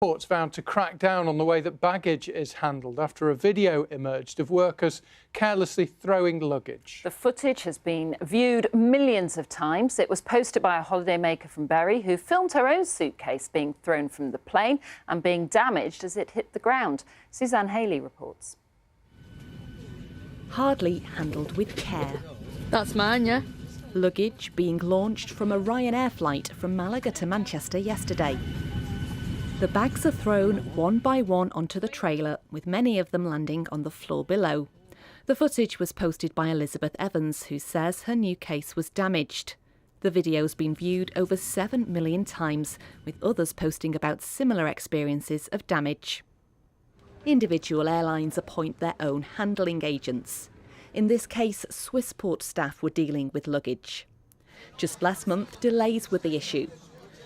Courts vowed to crack down on the way that baggage is handled after a video emerged of workers carelessly throwing luggage. The footage has been viewed millions of times. It was posted by a holidaymaker from Bury who filmed her own suitcase being thrown from the plane and being damaged as it hit the ground. Suzanne Haley reports. Hardly handled with care. That's mine, yeah. Luggage being launched from a Ryanair flight from Malaga to Manchester yesterday. The bags are thrown one by one onto the trailer, with many of them landing on the floor below. The footage was posted by Elizabeth Evans, who says her new case was damaged. The video's been viewed over 7 million times, with others posting about similar experiences of damage. Individual airlines appoint their own handling agents. In this case, Swissport staff were dealing with luggage. Just last month, delays were the issue.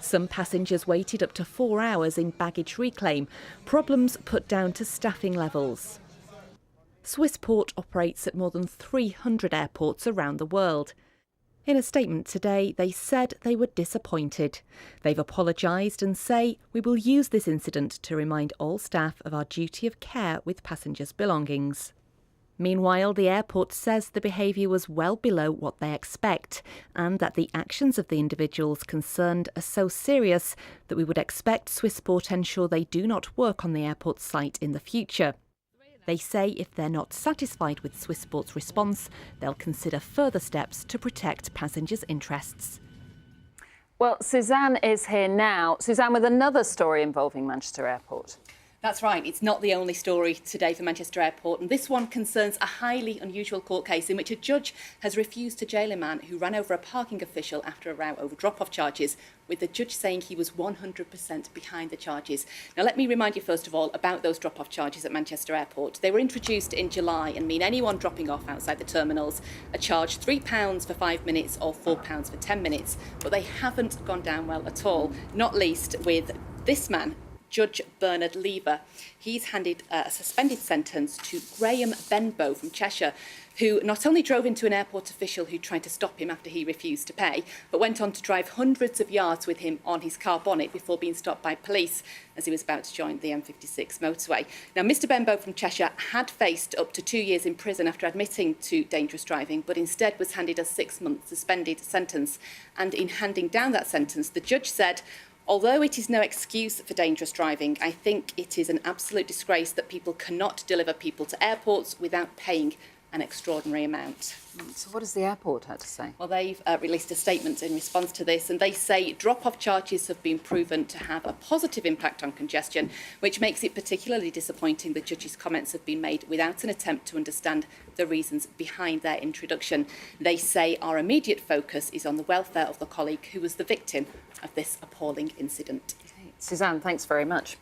Some passengers waited up to 4 hours in baggage reclaim, problems put down to staffing levels. Swissport operates at more than 300 airports around the world. In a statement today, they said they were disappointed. They've apologised and say, "We will use this incident to remind all staff of our duty of care with passengers' belongings." Meanwhile, the airport says the behaviour was well below what they expect and that the actions of the individuals concerned are so serious that we would expect Swissport ensure they do not work on the airport site in the future. They say if they're not satisfied with Swissport's response, they'll consider further steps to protect passengers' interests. Well, Suzanne is here now. Suzanne, with another story involving Manchester Airport. That's right. It's not the only story today for Manchester Airport, and this one concerns a highly unusual court case in which a judge has refused to jail a man who ran over a parking official after a row over drop-off charges, with the judge saying he was 100% behind the charges. Now, let me remind you first of all about those drop-off charges at Manchester Airport. They were introduced in July and mean anyone dropping off outside the terminals are charged £3 for 5 minutes or £4 for 10 minutes, but they haven't gone down well at all, not least with this man, Judge Bernard Lever. He's handed a suspended sentence to Graham Benbow from Cheshire, who not only drove into an airport official who tried to stop him after he refused to pay, but went on to drive hundreds of yards with him on his car bonnet before being stopped by police as he was about to join the M56 motorway. Now, Mr Benbow from Cheshire had faced up to 2 years in prison after admitting to dangerous driving, but instead was handed a 6-month suspended sentence. And in handing down that sentence, the judge said, "Although it is no excuse for dangerous driving, I think it is an absolute disgrace that people cannot deliver people to airports without paying an extraordinary amount." So what has the airport had to say? Well, they've released a statement in response to this, and they say drop-off charges have been proven to have a positive impact on congestion, which makes it particularly disappointing the judge's comments have been made without an attempt to understand the reasons behind their introduction. They say our immediate focus is on the welfare of the colleague who was the victim of this appalling incident. Suzanne, thanks very much.